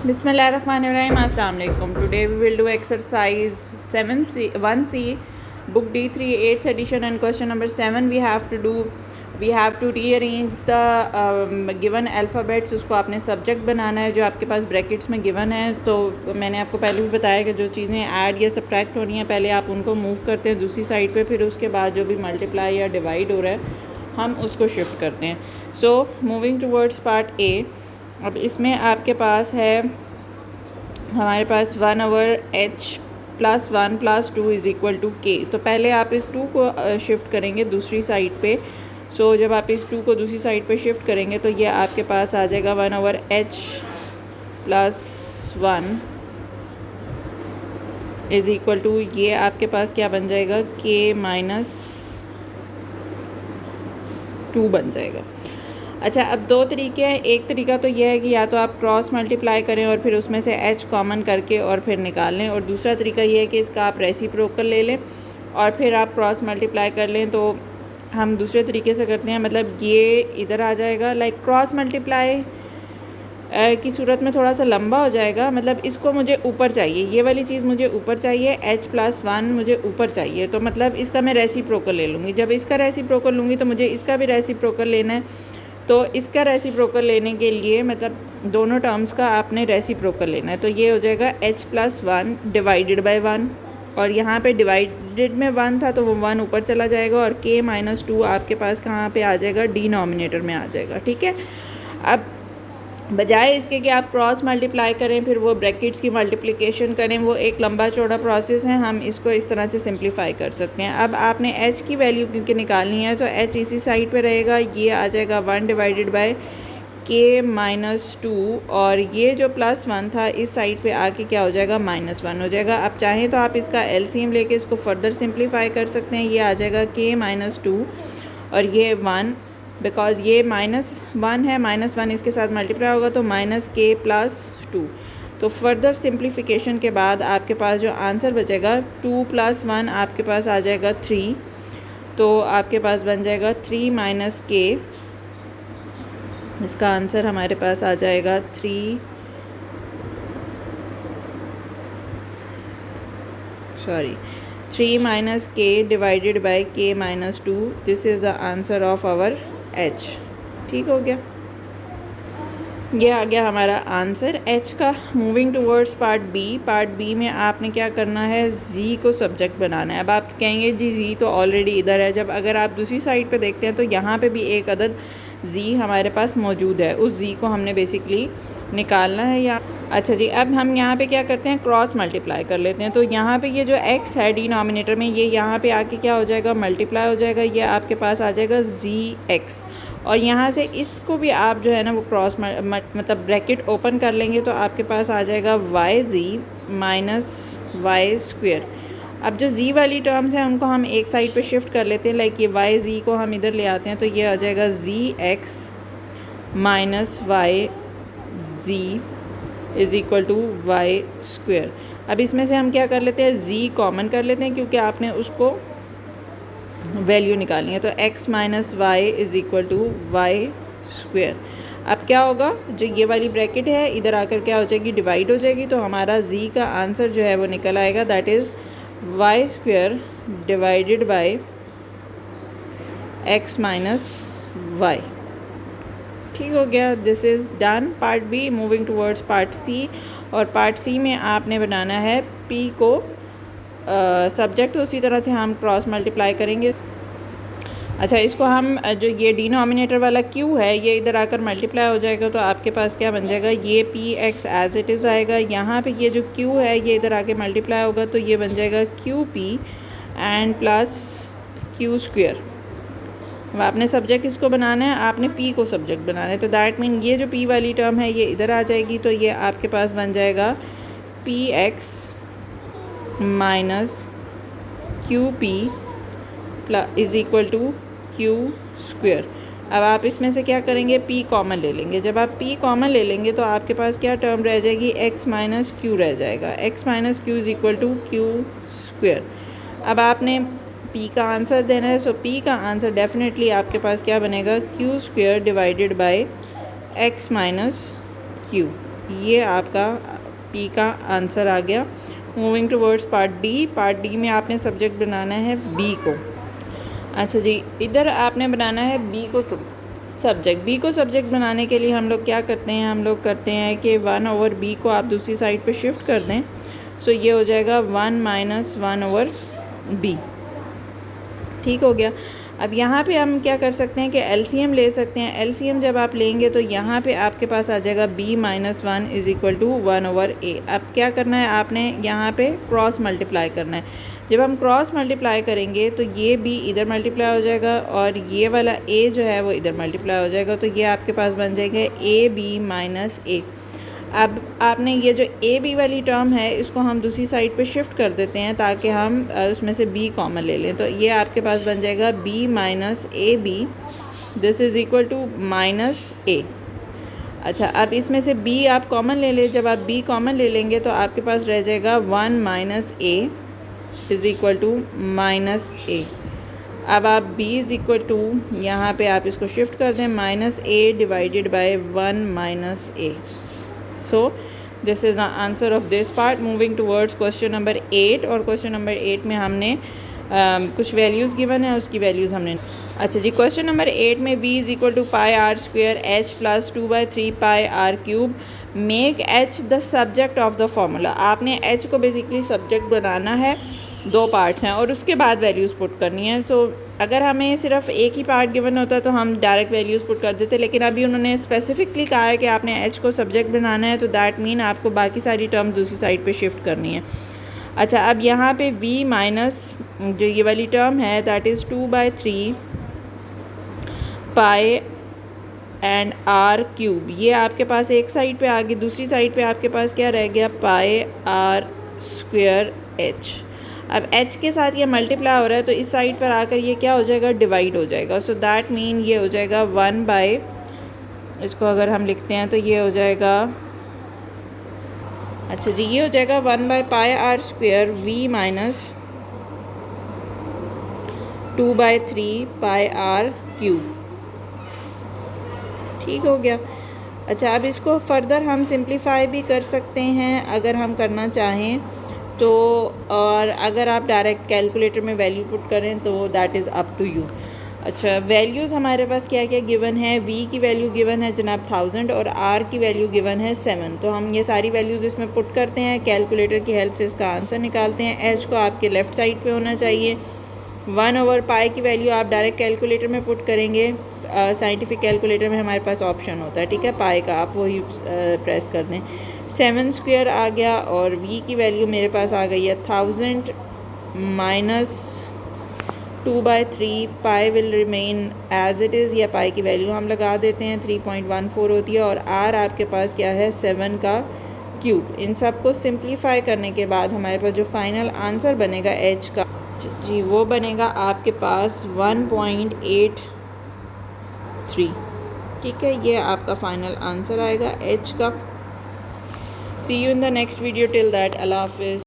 Bismillahirrahmanirrahim. Assalamu alaikum. Today we will do exercise 7C 1C book D3 8th edition and question number 7 we have to rearrange the given alphabets. उसको आपने subject बनाना है जो आपके पास brackets में given है। तो मैंने आपको पहले भी बताया कि जो चीज़ें ऐड या सब्ट्रैक्ट हो रही हैं पहले आप उनको मूव करते हैं दूसरी साइड पे, फिर उसके बाद जो भी मल्टीप्लाई या डिवाइड हो रहा है हम उसको शिफ्ट करते हैं। So moving towards part A. अब इसमें आपके पास है हमारे पास 1/h + 1 + 2 = k। तो पहले आप इस 2 को शिफ्ट करेंगे दूसरी साइड पे। सो जब आप इस 2 को दूसरी साइड पे शिफ्ट करेंगे तो ये आपके पास आ जाएगा 1/h + 1 = ये आपके पास क्या बन जाएगा k - 2 बन जाएगा। अच्छा, अब दो तरीके हैं। एक तरीका तो यह है कि या तो आप क्रॉस मल्टीप्लाई करें और फिर उसमें से h कॉमन करके और फिर निकाल लें, और दूसरा तरीका ये है कि इसका आप रेसिप्रोकल ले लें और फिर आप क्रॉस मल्टीप्लाई कर लें। तो हम दूसरे तरीके से करते हैं, मतलब ये इधर आ जाएगा। लाइक क्रॉस मल्टीप्लाई की सूरत में थोड़ा सा लंबा हो जाएगा, मतलब इसको मुझे ऊपर चाहिए, ये वाली चीज़ मुझे ऊपर चाहिए, h + 1 मुझे ऊपर चाहिए। तो मतलब इसका मैं रेसिप्रोकल ले लूँगी। जब इसका रेसिप्रोकल लूँगी तो मुझे इसका भी रेसिप्रोकल लेना है। तो इसका रेसिप्रोकल लेने के लिए मतलब दोनों टर्म्स का आपने रेसिप्रोकल लेना है। तो ये हो जाएगा h + 1 / 1, और यहाँ पे डिवाइडेड में 1 था तो वो 1 ऊपर चला जाएगा, और k - 2 आपके पास कहाँ पे आ जाएगा, डिनोमिनेटर में आ जाएगा। ठीक है। अब बजाय इसके कि आप क्रॉस मल्टीप्लाई करें फिर वो ब्रैकेट्स की मल्टीप्लिकेशन करें, वो एक लंबा चौड़ा प्रोसेस है, हम इसको इस तरह से सिंप्लीफाई कर सकते हैं। अब आपने h की वैल्यू क्योंकि निकालनी है तो h इसी साइड पे रहेगा, ये आ जाएगा 1 / k - 2, और ये जो +1 था इस साइड पे आके क्या हो जाएगा -1 हो जाएगा। आप चाहें तो आप इसका LCM लेके इसको फर्दर सिंप्लीफाई कर सकते हैं। ये आ जाएगा k - 2 और ये 1, बिकॉज ये -1 है, -1 इसके साथ मल्टीप्लाई होगा तो -k + 2। तो फर्दर सिंप्लीफिकेशन के बाद आपके पास जो आंसर बचेगा 2 + 1 आपके पास आ जाएगा 3। तो आपके पास बन जाएगा 3 - k। इसका आंसर हमारे पास आ जाएगा 3 - k / k - 2। This is the answer of our h। ठीक हो गया, ये आ गया हमारा आंसर h का। Moving towards part B. Part B में आपने क्या करना है, z को सब्जेक्ट बनाना है। अब आप कहेंगे जी z तो ऑलरेडी इधर है। जब अगर आप दूसरी साइड पे देखते हैं तो यहाँ पे भी एक अदद z हमारे पास मौजूद है, उस z को हमने बेसिकली निकालना है। या अच्छा जी, अब हम यहाँ पे क्या करते हैं, क्रॉस मल्टीप्लाई कर लेते हैं। तो यहाँ पे ये जो x है डिनोमिनेटर में, ये यहाँ पे आके क्या हो जाएगा, मल्टीप्लाई हो जाएगा। ये आपके पास आ जाएगा zx, और यहाँ से इसको भी आप जो है ना वो क्रॉस मतलब ब्रैकेट ओपन कर लेंगे तो आपके पास आ जाएगा yz - y²। अब जो z वाली टर्म्स हैं उनको हम एक साइड पे शिफ्ट कर लेते हैं। लाइक ये yz को हम इधर ले आते हैं तो ये आ जाएगा zx - yz = y²। अब इसमें से हम क्या कर लेते हैं, z कॉमन कर लेते हैं क्योंकि आपने उसको वैल्यू निकालनी है। तो x - y = y²। अब क्या होगा, जो ये वाली ब्रैकेट है इधर आकर क्या हो जाएगी, डिवाइड हो जाएगी। तो हमारा z का आंसर जो है वो निकल आएगा, that is y² / x - y। ठीक हो गया, this is done part B. Moving towards part C. और पार्ट सी में आपने बनाना है p को सब्जेक्ट, उसी तरह से हम क्रॉस मल्टीप्लाई करेंगे। अच्छा, इसको हम जो ये डिनोमिनेटर वाला q है ये इधर आकर मल्टीप्लाई हो जाएगा तो आपके पास क्या बन जाएगा, ये px एज इट इज़ आएगा। यहाँ पे ये जो q है ये इधर आके मल्टीप्लाई होगा तो ये बन जाएगा qp एंड प्लस q²। अब आपने सब्जेक्ट किसको बनाना है, आपने p को सब्जेक्ट बनाना है। तो दैट मीन ये जो p वाली टर्म है ये इधर आ जाएगी। तो ये आपके पास बन जाएगा px - qp = q²। अब आप इसमें से क्या करेंगे, p कॉमन ले लेंगे। जब आप p कॉमन ले लेंगे तो आपके पास क्या टर्म रह जाएगी, x - q रह जाएगा। x - q = q²। अब आपने p का आंसर देना है। सो p का आंसर डेफिनेटली आपके पास क्या बनेगा, q² / x - q। ये आपका पी का आंसर आ गया। मूविंग टूवर्ड्स पार्ट डी में आपने सब्जेक्ट बनाना है बी को। अच्छा जी, इधर आपने बनाना है बी को सब्जेक्ट बनाने के लिए हम लोग क्या करते हैं, हम लोग करते हैं कि 1/b को आप दूसरी साइड पे शिफ्ट कर दें। सो ये हो जाएगा 1 - 1/b। ठीक हो गया। अब यहाँ पे हम क्या कर सकते हैं कि एलसीएम ले सकते हैं। एलसीएम जब आप लेंगे तो यहाँ पे आपके पास आ जाएगा b - 1 = 1/a। अब क्या करना है, आपने यहाँ पे क्रॉस मल्टीप्लाई करना है। जब हम क्रॉस मल्टीप्लाई करेंगे तो ये b इधर मल्टीप्लाई हो जाएगा और ये वाला a जो है वो इधर मल्टीप्लाई हो जाएगा। तो ये आपके पास बन जाएगा ab - a। अब आपने ये जो ए बी वाली टर्म है इसको हम दूसरी साइड पे शिफ्ट कर देते हैं ताकि हम उसमें से b कॉमन ले लें। तो ये आपके पास बन जाएगा b - ab, this is equal to -a। अच्छा, अब इसमें से b आप कॉमन ले लें। जब आप b कॉमन ले लेंगे तो आपके पास रह जाएगा 1 - a is equal to -a। अब आप b इज़ इक्वल टू यहाँ पे आप इसको शिफ्ट कर दें -a divided by 1 - a। So this is the answer of this part. Moving towards question number 8, और क्वेश्चन नंबर 8 में हमने कुछ वैल्यूज़ गिवन है, उसकी वैल्यूज़ हमने। अच्छा जी, क्वेश्चन नंबर 8 में v is equal to πr² h plus 2/3 πr³ make h the subject of the formula. आपने h को बेसिकली सब्जेक्ट बनाना है, 2 पार्ट्स हैं और उसके बाद वैल्यूज़ पुट करनी है। सो अगर हमें सिर्फ एक ही पार्ट गिवन होता तो हम डायरेक्ट वैल्यूज़ पुट कर देते, लेकिन अभी उन्होंने स्पेसिफिकली कहा है कि आपने h को सब्जेक्ट बनाना है, तो दैट मीन आपको बाकी सारी टर्म दूसरी साइड पे शिफ्ट करनी है। अच्छा, अब यहाँ पे v माइनस जो ये वाली टर्म है that is 2/3 pi and r³, ये आपके पास एक साइड पे आ गई। दूसरी साइड पे आपके पास क्या रह गया, πr²h। अब h के साथ ये मल्टीप्लाई हो रहा है तो इस साइड पर आकर ये क्या हो जाएगा, डिवाइड हो जाएगा। सो दैट मीन ये हो जाएगा 1/, इसको अगर हम लिखते हैं तो ये हो जाएगा, अच्छा जी, ये हो जाएगा 1/πr² v माइनस 2/3 πr³। ठीक हो गया। अच्छा, अब इसको फर्दर हम सिंप्लीफाई भी कर सकते हैं अगर हम करना चाहें तो, और अगर आप डायरेक्ट कैलकुलेटर में वैल्यू पुट करें तो that is up to you. अच्छा, वैल्यूज़ हमारे पास क्या क्या गिवन है, v की वैल्यू गिवन है जनाब 1000 और r की वैल्यू गिवन है 7। तो हम ये सारी वैल्यूज़ इसमें पुट करते हैं, कैलकुलेटर की हेल्प से इसका आंसर निकालते हैं। h को आपके लेफ़्ट साइड पे होना चाहिए। 1/π की वैल्यू आप डायरेक्ट कैलकुलेटर में पुट करेंगे, साइंटिफिक कैलकुलेटर में हमारे पास ऑप्शन होता है, ठीक है, पाई का, आप वही प्रेस कर दें। 7² आ गया और v की वैल्यू मेरे पास आ गई है 1000 minus 2/3, pi will remain as it is, या पाई की वैल्यू हम लगा देते हैं 3.14 होती है, और r आपके पास क्या है 7/3। इन सब को सिंप्लीफाई करने के बाद हमारे पास जो फाइनल आंसर बनेगा h का जी, वो बनेगा आपके पास 1.83। ठीक है, ये आपका फाइनल आंसर आएगा h का। See you in the next video, till that अल्लाह हाफिज़।